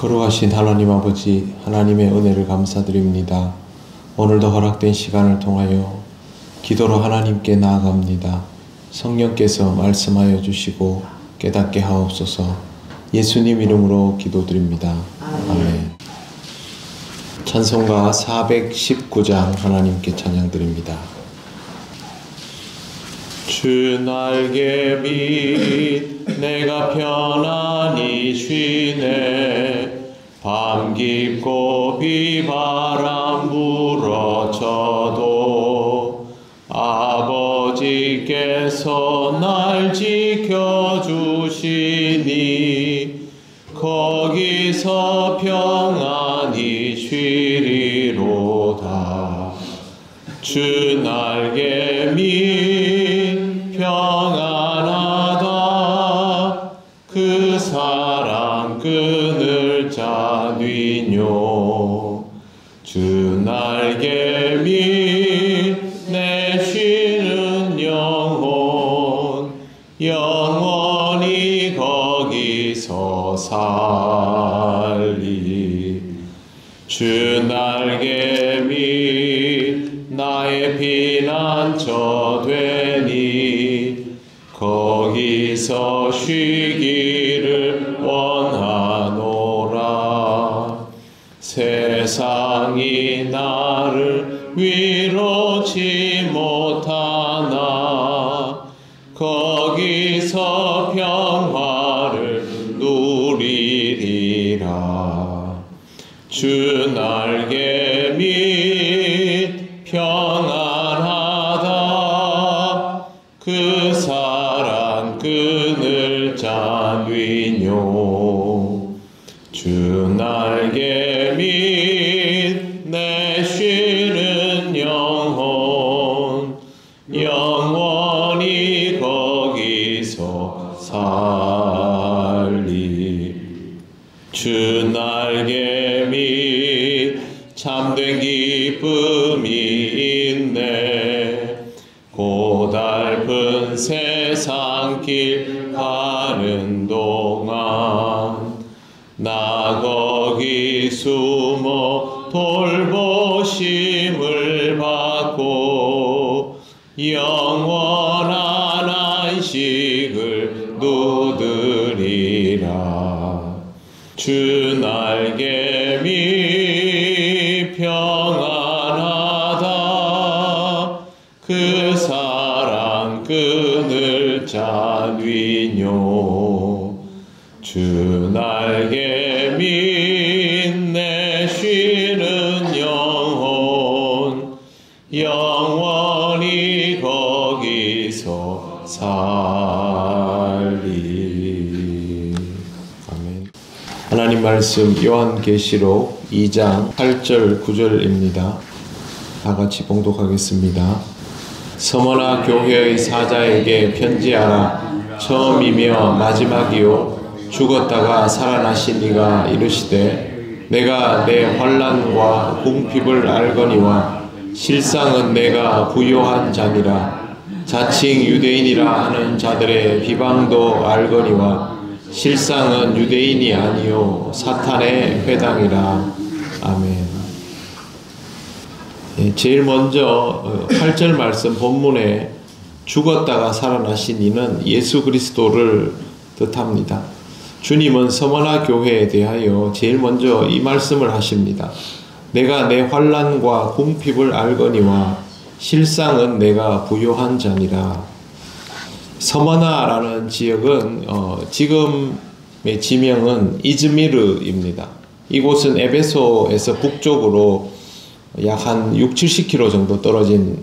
거룩하신 하나님 아버지, 하나님의 은혜를 감사드립니다. 오늘도 허락된 시간을 통하여 기도로 하나님께 나아갑니다. 성령께서 말씀하여 주시고 깨닫게 하옵소서. 예수님 이름으로 기도드립니다. 아멘. 찬송가 419장 하나님께 찬양드립니다. 주 날개 밑 내가 편안히 쉬네. 밤 깊고 비바람 불어쳐도 아버지께서 날 지켜주시니 거기서 평안히 쉬리로다. 주 날개 밑 평안하다. 그 사랑 끊을 자뉘뇨. 주 날개 밑 내 쉬는 영혼 영원히 거기서 살리. 주 날개 밑 나의 피난처 되니 거기서 쉬기를 원하노라. 세상이 나를 위로치 못하나 거기서 평화를 누리리라. 주 날개 밑 평안하다. 그 사랑 끊을 자뉘뇨. 주 날개 밑 내 쉬는 영혼 영원히 거기서 살리. 주 날개 밑 참된 기쁨이 있네. 고달픈 세상 길 가는 동안 나 거기 숨어 돌보심을 받고 영원한 안식을 누리리라. 주 날개 밑 평안하다. 그 사랑 끊을 자뉘뇨. 주 날개 밑 내 쉬는 영혼 영원히 거기서 살리. 아멘. 하나님 말씀 요한계시록 2장 8절 9절입니다. 다같이 봉독하겠습니다. 서머나 교회의 사자에게 편지하라. 처음이며 마지막이요 죽었다가 살아나신 이가 이르시되 내가 내 환난과 궁핍을 알거니와 실상은 내가 부요한 자니라. 자칭 유대인이라 하는 자들의 비방도 알거니와 실상은 유대인이 아니요 사탄의 회당이라. 아멘. 제일 먼저 8절 말씀 본문에 죽었다가 살아나신 이는 예수 그리스도를 뜻합니다. 주님은 서머나 교회에 대하여 제일 먼저 이 말씀을 하십니다. 내가 내 환난과 궁핍을 알거니와 실상은 내가 부요한 자니라. 서머나라는 지역은 지금의 지명은 이즈미르입니다. 이곳은 에베소에서 북쪽으로 약 한 6, 70km 정도 떨어진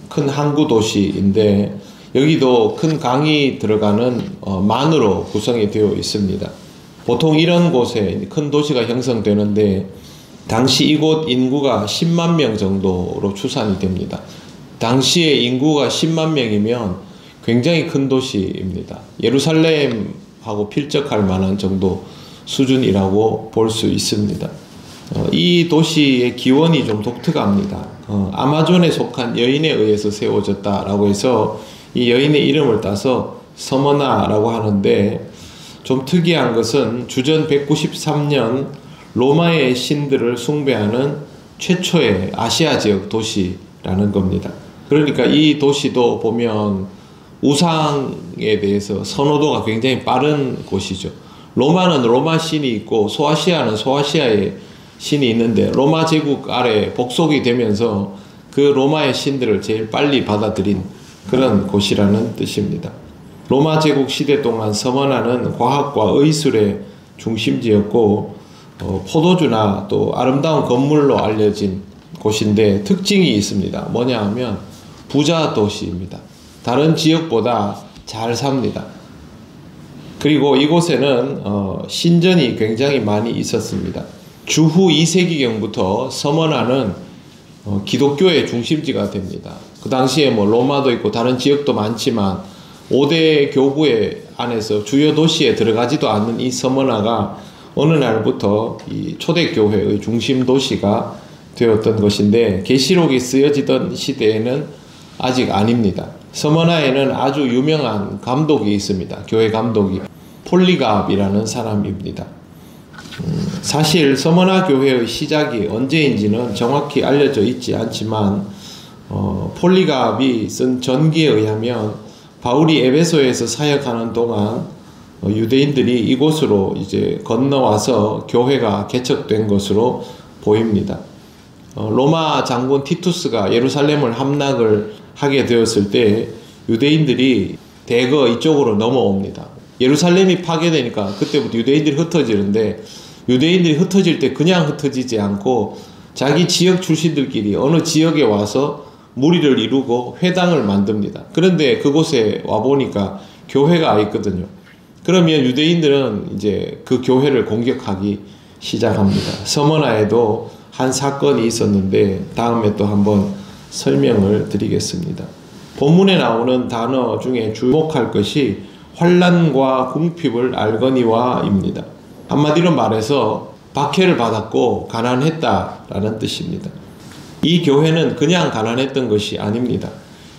큰 항구 도시인데 여기도 큰 강이 들어가는 만으로 구성이 되어 있습니다. 보통 이런 곳에 큰 도시가 형성되는데 당시 이곳 인구가 10만 명 정도로 추산이 됩니다. 당시에 인구가 10만 명이면 굉장히 큰 도시입니다. 예루살렘하고 필적할 만한 정도 수준이라고 볼 수 있습니다. 이 도시의 기원이 좀 독특합니다. 아마존에 속한 여인에 의해서 세워졌다라고 해서 이 여인의 이름을 따서 서머나라고 하는데 좀 특이한 것은 주전 193년 로마의 신들을 숭배하는 최초의 아시아 지역 도시라는 겁니다. 그러니까 이 도시도 보면 우상에 대해서 선호도가 굉장히 빠른 곳이죠. 로마는 로마 신이 있고 소아시아는 소아시아의 신이 있는데 로마 제국 아래 복속이 되면서 그 로마의 신들을 제일 빨리 받아들인 그런 곳이라는 뜻입니다. 로마 제국 시대 동안 서머나는 과학과 의술의 중심지였고 포도주나 또 아름다운 건물로 알려진 곳인데 특징이 있습니다. 뭐냐 하면 부자 도시입니다. 다른 지역보다 잘 삽니다. 그리고 이곳에는 신전이 굉장히 많이 있었습니다. 주후 2세기경부터 서머나는 기독교의 중심지가 됩니다. 그 당시에 뭐 로마도 있고 다른 지역도 많지만 5대 교구의 안에서 주요 도시에 들어가지도 않는 이 서머나가 어느 날부터 이 초대교회의 중심 도시가 되었던 것인데 계시록이 쓰여지던 시대에는 아직 아닙니다. 서머나에는 아주 유명한 감독이 있습니다. 교회 감독이 폴리갑이라는 사람입니다. 사실 서머나 교회의 시작이 언제인지는 정확히 알려져 있지 않지만 폴리갑이 쓴 전기에 의하면 바울이 에베소에서 사역하는 동안 유대인들이 이곳으로 이제 건너와서 교회가 개척된 것으로 보입니다. 로마 장군 티투스가 예루살렘을 함락을 하게 되었을 때 유대인들이 대거 이쪽으로 넘어옵니다. 예루살렘이 파괴되니까 그때부터 유대인들이 흩어지는데 유대인들이 흩어질 때 그냥 흩어지지 않고 자기 지역 출신들끼리 어느 지역에 와서 무리를 이루고 회당을 만듭니다. 그런데 그곳에 와보니까 교회가 있거든요. 그러면 유대인들은 이제 그 교회를 공격하기 시작합니다. 서머나에도 한 사건이 있었는데 다음에 또 한번 설명을 드리겠습니다. 본문에 나오는 단어 중에 주목할 것이 환난과 궁핍을 알거니와입니다. 한마디로 말해서 박해를 받았고 가난했다라는 뜻입니다. 이 교회는 그냥 가난했던 것이 아닙니다.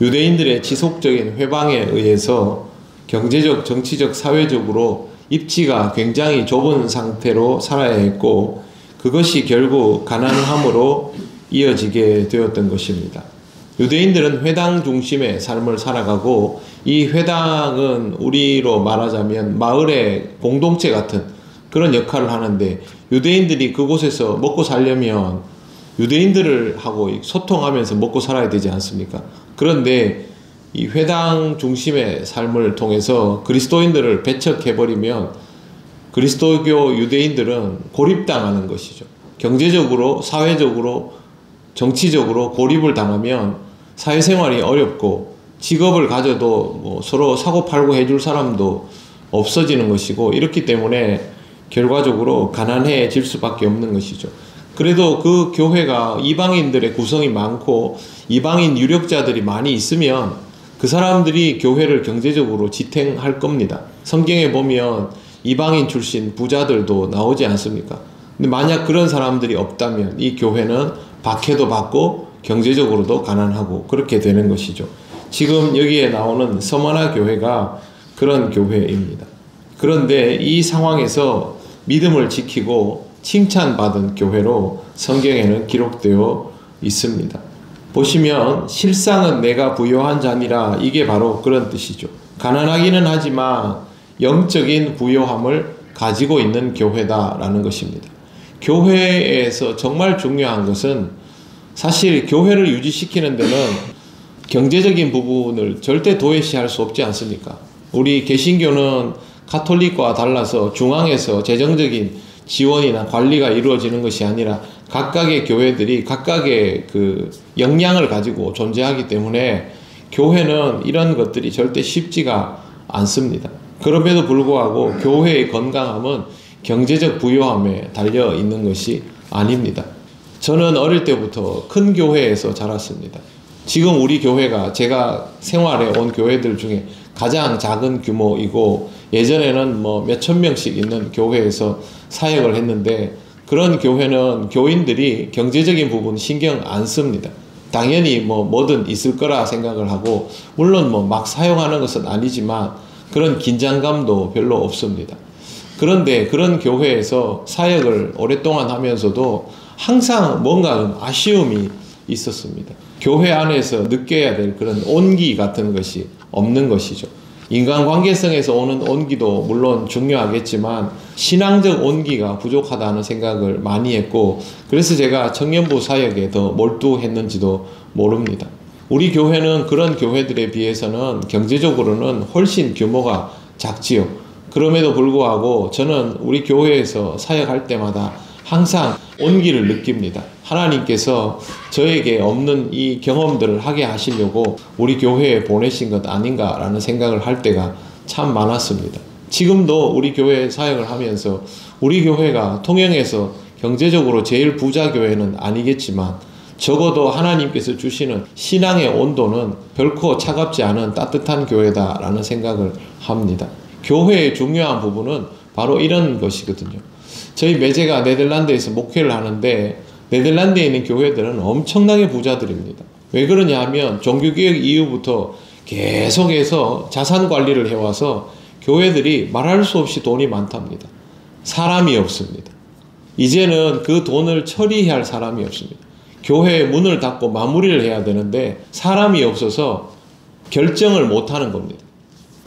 유대인들의 지속적인 회방에 의해서 경제적, 정치적, 사회적으로 입지가 굉장히 좁은 상태로 살아야 했고 그것이 결국 가난함으로 이어지게 되었던 것입니다. 유대인들은 회당 중심의 삶을 살아가고 이 회당은 우리로 말하자면 마을의 공동체 같은 그런 역할을 하는데 유대인들이 그곳에서 먹고 살려면 유대인들을 하고 소통하면서 먹고 살아야 되지 않습니까? 그런데 이 회당 중심의 삶을 통해서 그리스도인들을 배척해버리면 그리스도교 유대인들은 고립당하는 것이죠. 경제적으로, 사회적으로, 정치적으로 고립을 당하면 사회생활이 어렵고 직업을 가져도 뭐 서로 사고팔고 해줄 사람도 없어지는 것이고 이렇기 때문에 결과적으로 가난해질 수밖에 없는 것이죠. 그래도 그 교회가 이방인들의 구성이 많고 이방인 유력자들이 많이 있으면 그 사람들이 교회를 경제적으로 지탱할 겁니다. 성경에 보면 이방인 출신 부자들도 나오지 않습니까? 근데 만약 그런 사람들이 없다면 이 교회는 박해도 받고 경제적으로도 가난하고 그렇게 되는 것이죠. 지금 여기에 나오는 서머나 교회가 그런 교회입니다. 그런데 이 상황에서 믿음을 지키고 칭찬받은 교회로 성경에는 기록되어 있습니다. 보시면 실상은 내가 부요한 자니라 이게 바로 그런 뜻이죠. 가난하기는 하지만 영적인 부요함을 가지고 있는 교회다라는 것입니다. 교회에서 정말 중요한 것은 사실 교회를 유지시키는 데는 경제적인 부분을 절대 도외시할 수 없지 않습니까? 우리 개신교는 가톨릭과 달라서 중앙에서 재정적인 지원이나 관리가 이루어지는 것이 아니라 각각의 교회들이 각각의 그 역량을 가지고 존재하기 때문에 교회는 이런 것들이 절대 쉽지가 않습니다. 그럼에도 불구하고 교회의 건강함은 경제적 부요함에 달려 있는 것이 아닙니다. 저는 어릴 때부터 큰 교회에서 자랐습니다. 지금 우리 교회가 제가 생활해 온 교회들 중에 가장 작은 규모이고 예전에는 뭐 몇천 명씩 있는 교회에서 사역을 했는데 그런 교회는 교인들이 경제적인 부분 신경 안 씁니다. 당연히 뭐든 있을 거라 생각을 하고 물론 막 사용하는 것은 아니지만 그런 긴장감도 별로 없습니다. 그런데 그런 교회에서 사역을 오랫동안 하면서도 항상 뭔가 아쉬움이 있었습니다. 교회 안에서 느껴야 될 그런 온기 같은 것이 없는 것이죠. 인간관계성에서 오는 온기도 물론 중요하겠지만 신앙적 온기가 부족하다는 생각을 많이 했고, 그래서 제가 청년부 사역에 더 몰두했는지도 모릅니다. 우리 교회는 그런 교회들에 비해서는 경제적으로는 훨씬 규모가 작지요. 그럼에도 불구하고 저는 우리 교회에서 사역할 때마다 항상 온기를 느낍니다. 하나님께서 저에게 없는 이 경험들을 하게 하시려고 우리 교회에 보내신 것 아닌가라는 생각을 할 때가 참 많았습니다. 지금도 우리 교회 사역을 하면서 우리 교회가 통영에서 경제적으로 제일 부자 교회는 아니겠지만 적어도 하나님께서 주시는 신앙의 온도는 결코 차갑지 않은 따뜻한 교회다라는 생각을 합니다. 교회의 중요한 부분은 바로 이런 것이거든요. 저희 매제가 네덜란드에서 목회를 하는데 네덜란드에 있는 교회들은 엄청나게 부자들입니다. 왜 그러냐 하면 종교개혁 이후부터 계속해서 자산 관리를 해와서 교회들이 말할 수 없이 돈이 많답니다. 사람이 없습니다. 이제는 그 돈을 처리해야 할 사람이 없습니다. 교회의 문을 닫고 마무리를 해야 되는데 사람이 없어서 결정을 못하는 겁니다.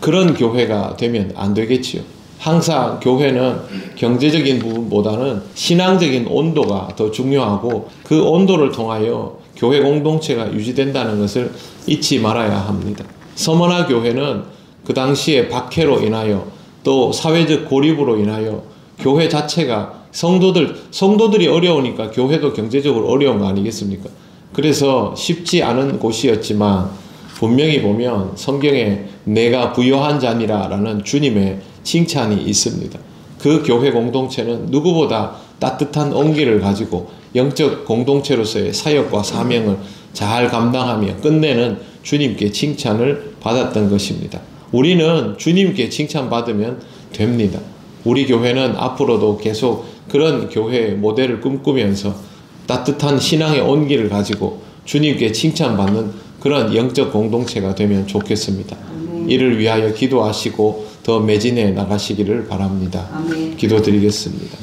그런 교회가 되면 안 되겠지요. 항상 교회는 경제적인 부분보다는 신앙적인 온도가 더 중요하고 그 온도를 통하여 교회 공동체가 유지된다는 것을 잊지 말아야 합니다. 서머나 교회는 그 당시에 박해로 인하여 또 사회적 고립으로 인하여 교회 자체가 성도들이 어려우니까 교회도 경제적으로 어려운 거 아니겠습니까? 그래서 쉽지 않은 곳이었지만 분명히 보면 성경에 내가 부요한 자니라 라는 주님의 칭찬이 있습니다. 그 교회 공동체는 누구보다 따뜻한 온기를 가지고 영적 공동체로서의 사역과 사명을 잘 감당하며 끝내는 주님께 칭찬을 받았던 것입니다. 우리는 주님께 칭찬받으면 됩니다. 우리 교회는 앞으로도 계속 그런 교회의 모델을 꿈꾸면서 따뜻한 신앙의 온기를 가지고 주님께 칭찬받는 그런 영적 공동체가 되면 좋겠습니다. 이를 위하여 기도하시고 더 매진해 나가시기를 바랍니다. 아멘. 기도드리겠습니다.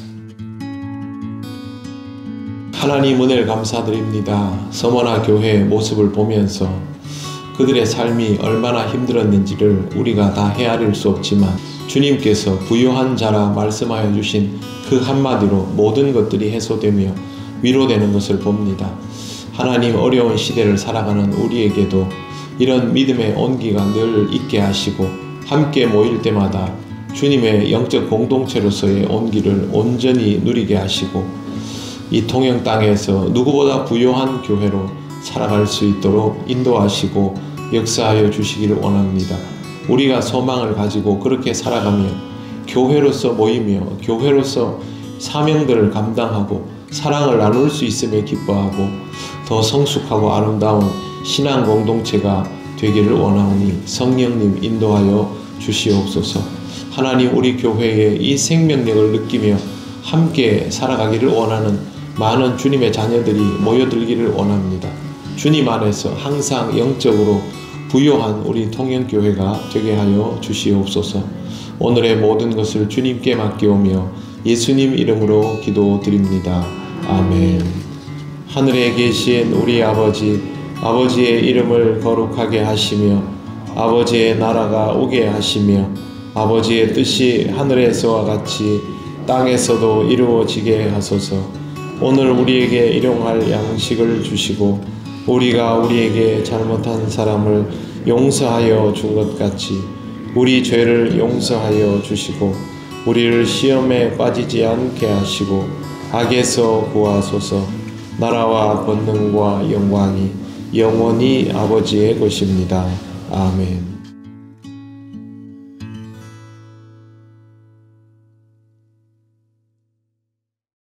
하나님 은혜를 감사드립니다. 서머나 교회의 모습을 보면서 그들의 삶이 얼마나 힘들었는지를 우리가 다 헤아릴 수 없지만 주님께서 부요한 자라 말씀하여 주신 그 한마디로 모든 것들이 해소되며 위로되는 것을 봅니다. 하나님, 어려운 시대를 살아가는 우리에게도 이런 믿음의 온기가 늘 있게 하시고 함께 모일 때마다 주님의 영적 공동체로서의 온기를 온전히 누리게 하시고 이 통영 땅에서 누구보다 부요한 교회로 살아갈 수 있도록 인도하시고 역사하여 주시기를 원합니다. 우리가 소망을 가지고 그렇게 살아가며 교회로서 모이며 교회로서 사명들을 감당하고 사랑을 나눌 수 있음에 기뻐하고 더 성숙하고 아름다운 신앙 공동체가 되기를 원하오니 성령님 인도하여 주시옵소서. 하나님, 우리 교회의 이 생명력을 느끼며 함께 살아가기를 원하는 많은 주님의 자녀들이 모여들기를 원합니다. 주님 안에서 항상 영적으로 부요한 우리 통영교회가 되게 하여 주시옵소서. 오늘의 모든 것을 주님께 맡기오며 예수님 이름으로 기도드립니다. 아멘. 하늘에 계신 우리 아버지, 아버지의 이름을 거룩하게 하시며 아버지의 나라가 오게 하시며 아버지의 뜻이 하늘에서와 같이 땅에서도 이루어지게 하소서. 오늘 우리에게 일용할 양식을 주시고 우리가 우리에게 잘못한 사람을 용서하여 준 것 같이 우리 죄를 용서하여 주시고 우리를 시험에 빠지지 않게 하시고 악에서 구하소서. 나라와 권능과 영광이 영원히 아버지의 것입니다. 아멘.